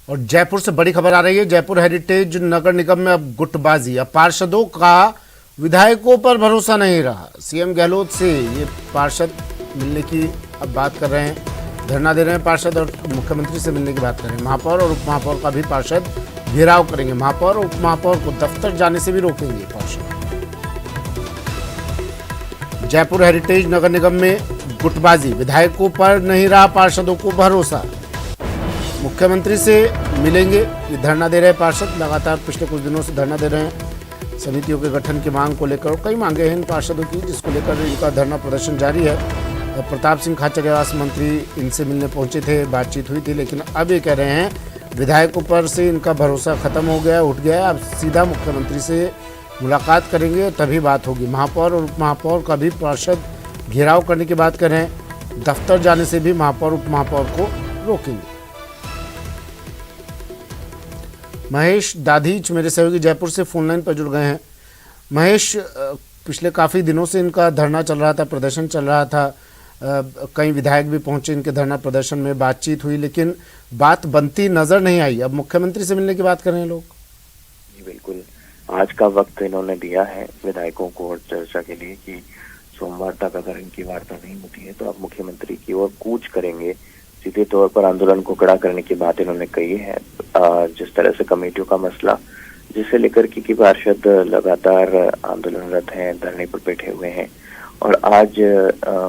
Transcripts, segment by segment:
और जयपुर से बड़ी खबर आ रही है। जयपुर हेरिटेज नगर निगम में अब गुटबाजी। अब पार्षदों का विधायकों पर भरोसा नहीं रहा। सीएम गहलोत से ये पार्षद मिलने की अब बात कर रहे हैं, धरना दे रहे हैं पार्षद, और मुख्यमंत्री से मिलने की बात कर रहे हैं। महापौर और उपमहापौर का भी पार्षद घेराव करेंगे। महापौर और उपमहापौर को दफ्तर जाने से भी रोकेंगे पार्षद। जयपुर हेरिटेज नगर निगम में गुटबाजी, विधायकों पर नहीं रहा पार्षदों को भरोसा। मुख्यमंत्री से मिलेंगे, ये धरना दे रहे हैं पार्षद। लगातार पिछले कुछ दिनों से धरना दे रहे हैं। समितियों के गठन की मांग को लेकर कई मांगे हैं इन पार्षदों की, जिसको लेकर इनका धरना प्रदर्शन जारी है। प्रताप सिंह खाचरियावास मंत्री इनसे मिलने पहुंचे थे, बातचीत हुई थी, लेकिन अब ये कह रहे हैं विधायकों पर से इनका भरोसा खत्म हो गया, उठ गया। अब सीधा मुख्यमंत्री से मुलाकात करेंगे तभी बात होगी। महापौर और उपमहापौर का भी पार्षद घेराव करने की बात कर रहे हैं। दफ्तर जाने से भी महापौर उपमहापौर को रोकेंगे। महेश दाधीच मेरे सहयोगी जयपुर से फोन लाइन पर जुड़ गए हैं। महेश, पिछले काफ़ी दिनों से इनका धरना चल रहा था, प्रदर्शन चल रहा था। कई विधायक भी पहुंचे इनके धरना प्रदर्शन में, बातचीत हुई, लेकिन बात बनती नजर नहीं आई। अब मुख्यमंत्री से मिलने की बात कर रहे हैं लोग। जी बिल्कुल, आज का वक्त इन्होंने दिया है विधायकों को और चर्चा के लिए कि सोमवार तक अगर इनकी वार्ता नहीं होती है तो आप मुख्यमंत्री की ओर कूच करेंगे। सीधे तौर पर आंदोलन को कड़ा करने की बात इन्होंने कही है। जिस तरह से कमेटियों का मसला, जिसे लेकर कि पार्षद लगातार आंदोलनरत हैं, धरने पर बैठे हुए हैं, और आज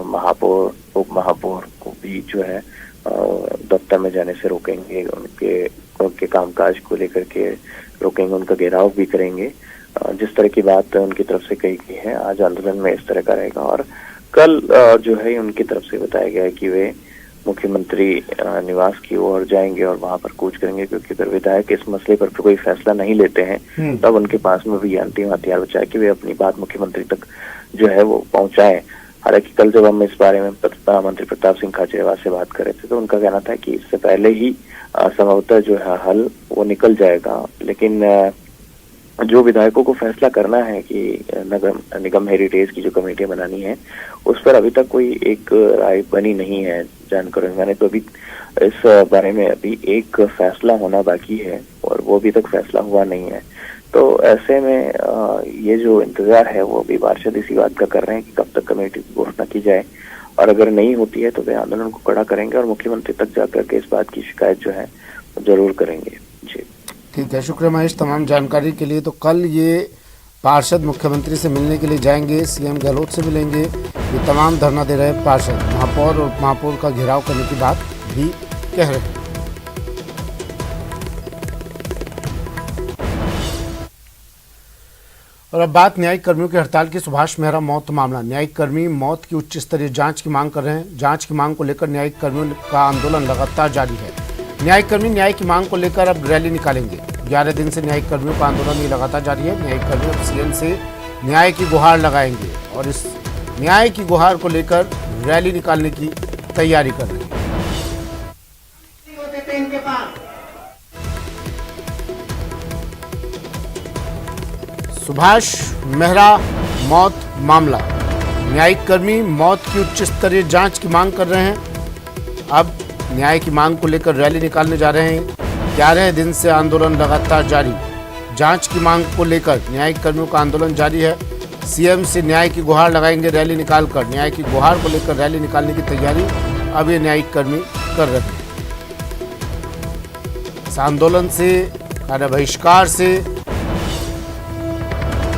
महापौर उप महापौर को भी जो है दफ्तर में जाने से रोकेंगे, उनके कामकाज को लेकर के रोकेंगे, उनका घेराव भी करेंगे। जिस तरह की बात उनकी तरफ से कही गई है, आज आंदोलन में इस तरह का रहेगा। और कल जो है उनकी तरफ से बताया गया है कि वे मुख्यमंत्री निवास की ओर जाएंगे और वहां पर कूच करेंगे, क्योंकि अगर विधायक इस मसले पर कोई फैसला नहीं लेते हैं तब उनके पास में भी अंतिम हथियार बचा है कि वे अपनी बात मुख्यमंत्री तक जो है वो पहुंचाएं। हालांकि कल जब हम इस बारे में मंत्री प्रताप सिंह खाचरियावास से बात कर रहे थे तो उनका कहना था कि इससे पहले ही संभवतः जो है हल वो निकल जाएगा। लेकिन जो विधायकों को फैसला करना है कि नगर निगम हेरिटेज की जो कमेटियां बनानी है, उस पर अभी तक कोई एक राय बनी नहीं है। जानकर मैंने तो अभी इस बारे में अभी एक फैसला होना बाकी है और वो अभी तक फैसला हुआ नहीं है। तो ऐसे में ये जो इंतजार है वो अभी पार्षद इसी बात का कर रहे हैं कि कब तक कमेटी की घोषणा की जाए, और अगर नहीं होती है तो वे आंदोलन को कड़ा करेंगे और मुख्यमंत्री तक जाकर के इस बात की शिकायत जो है जरूर करेंगे। जी ठीक है, शुक्रिया महेश तमाम जानकारी के लिए। तो कल ये पार्षद मुख्यमंत्री से मिलने के लिए जाएंगे, सीएम गहलोत से मिलेंगे। ये तमाम धरना दे रहे पार्षद महापौर और उपमहापौर का घेराव करने की बात भी कह रहे हैं। और अब बात न्यायिक कर्मियों की हड़ताल की। सुभाष मेहरा मौत मामला, न्यायिक कर्मी मौत की उच्च स्तरीय जांच की मांग कर रहे हैं। जांच की मांग को लेकर न्यायिक कर्मियों का आंदोलन लगातार जारी है। न्यायिक कर्मी न्याय की मांग को लेकर अब रैली निकालेंगे। 11 दिन से न्यायिक कर्मियों का आंदोलन ये लगातार जारी है। न्यायिक कर्मी अब सीएम से न्याय की गुहार लगाएंगे और इस न्याय की गुहार को लेकर रैली निकालने की तैयारी कर रहे हैं। सुभाष मेहरा मौत मामला, न्यायिक कर्मी मौत की उच्च स्तरीय जांच की मांग कर रहे हैं। अब न्याय की मांग को लेकर रैली निकालने जा रहे हैं। 11 दिन से आंदोलन लगातार जारी। जांच की मांग को लेकर न्यायिक कर्मियों का आंदोलन जारी है। सीएम से न्याय की गुहार लगाएंगे रैली निकालकर। न्याय की गुहार को लेकर रैली निकालने की तैयारी अब ये न्यायिक कर्मी कर रहे हैं। इस आंदोलन से, कार्य बहिष्कार से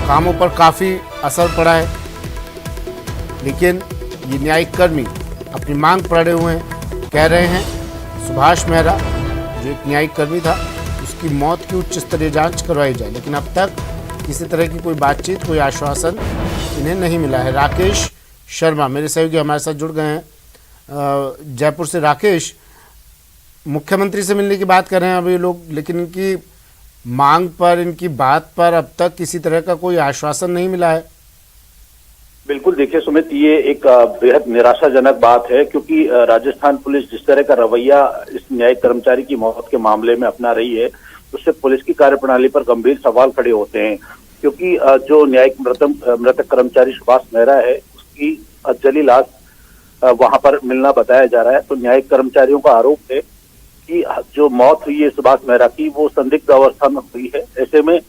कामों पर काफ़ी असर पड़ा है, लेकिन ये न्यायिक कर्मी अपनी मांग पर अड़े हुए हैं। कह रहे हैं सुभाष मेहरा जो एक न्यायिक कर्मी था, उसकी मौत की उच्च स्तरीय जांच करवाई जाए, लेकिन अब तक किसी तरह की कोई बातचीत, कोई आश्वासन इन्हें नहीं मिला है। राकेश शर्मा मेरे सहयोगी हमारे साथ जुड़ गए हैं जयपुर से। राकेश, मुख्यमंत्री से मिलने की बात कर रहे हैं अभी लोग, लेकिन इनकी मांग पर, इनकी बात पर अब तक किसी तरह का कोई आश्वासन नहीं मिला है। बिल्कुल, देखिए सुमित, ये एक बेहद निराशाजनक बात है, क्योंकि राजस्थान पुलिस जिस तरह का रवैया इस न्यायिक कर्मचारी की मौत के मामले में अपना रही है, उससे पुलिस की कार्यप्रणाली पर गंभीर सवाल खड़े होते हैं। क्योंकि जो न्यायिक मृतक कर्मचारी सुभाष मेहरा है, उसकी जली लाश वहां पर मिलना बताया जा रहा है। तो न्यायिक कर्मचारियों का आरोप है कि जो मौत हुई है सुभाष मेहरा की वो संदिग्ध अवस्था में हुई है। ऐसे में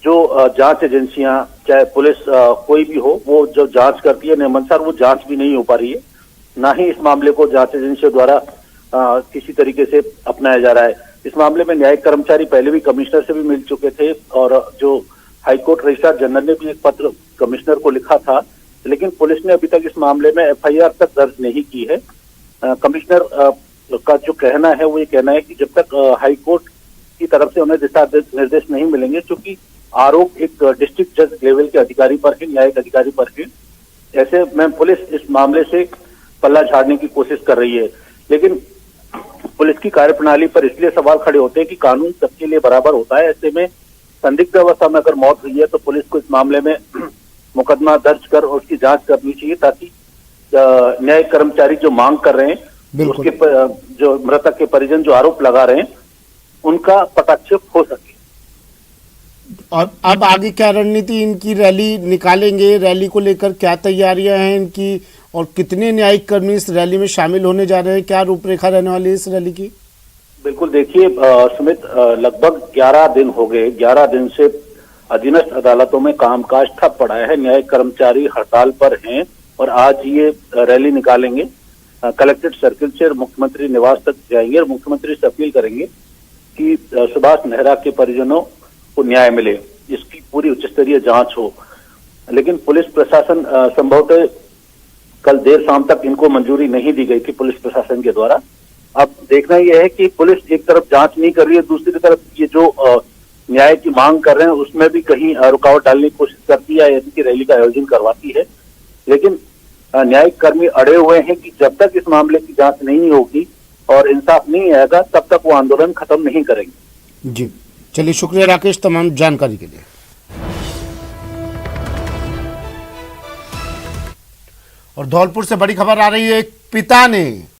जो जांच एजेंसियां चाहे पुलिस कोई भी हो, वो जो जांच करती है नियमानुसार वो जांच भी नहीं हो पा रही है। ना ही इस मामले को जांच एजेंसियों द्वारा किसी तरीके से अपनाया जा रहा है। इस मामले में न्यायिक कर्मचारी पहले भी कमिश्नर से भी मिल चुके थे और जो हाईकोर्ट रजिस्ट्रार जनरल ने भी एक पत्र कमिश्नर को लिखा था, लेकिन पुलिस ने अभी तक इस मामले में एफआईआर तक दर्ज नहीं की है। कमिश्नर का जो कहना है वो ये कहना है कि जब तक हाईकोर्ट की तरफ से उन्हें दिशा निर्देश नहीं मिलेंगे, क्योंकि आरोप एक डिस्ट्रिक्ट जज लेवल के अधिकारी पर है, न्यायिक अधिकारी पर है, ऐसे में पुलिस इस मामले से पल्ला झाड़ने की कोशिश कर रही है। लेकिन पुलिस की कार्यप्रणाली पर इसलिए सवाल खड़े होते हैं कि कानून सबके लिए बराबर होता है। ऐसे में संदिग्ध अवस्था में अगर मौत हुई है तो पुलिस को इस मामले में मुकदमा दर्ज कर और उसकी जांच करनी चाहिए, ताकि न्यायिक कर्मचारी जो मांग कर रहे हैं, उसके जो मृतक के परिजन जो आरोप लगा रहे हैं, उनका पटाक्षेप हो सके। और अब आगे क्या रणनीति इनकी? रैली निकालेंगे, रैली को लेकर क्या तैयारियां हैं इनकी, और कितने न्यायिक कर्मी इस रैली में शामिल होने जा रहे हैं? क्या रूपरेखा रहने वाली है इस रैली की? बिल्कुल, देखिए सुमित, लगभग 11 दिन हो गए। 11 दिन से अधीनस्थ अदालतों में कामकाज ठप पड़ा है। न्यायिक कर्मचारी हड़ताल पर हैं और आज ये रैली निकालेंगे। कलेक्ट्रेट सर्किल से मुख्यमंत्री निवास तक जाएंगे और मुख्यमंत्री से अपील करेंगे कि सुभाष मेहरा के परिजनों को न्याय मिले, इसकी पूरी उच्च स्तरीय जांच हो। लेकिन पुलिस प्रशासन संभवतः कल देर शाम तक इनको मंजूरी नहीं दी गई थी पुलिस प्रशासन के द्वारा। अब देखना यह है कि पुलिस एक तरफ जांच नहीं कर रही है, दूसरी तरफ ये जो न्याय की मांग कर रहे हैं उसमें भी कहीं रुकावट डालने की कोशिश करती है, इनकी रैली का आयोजन करवाती है। लेकिन न्यायिक कर्मी अड़े हुए हैं कि जब तक इस मामले की जांच नहीं होगी और इंसाफ नहीं आएगा तब तक वो आंदोलन खत्म नहीं करेंगे। जी, चलिए, शुक्रिया राकेश तमाम जानकारी के लिए। और धौलपुर से बड़ी खबर आ रही है। एक पिता ने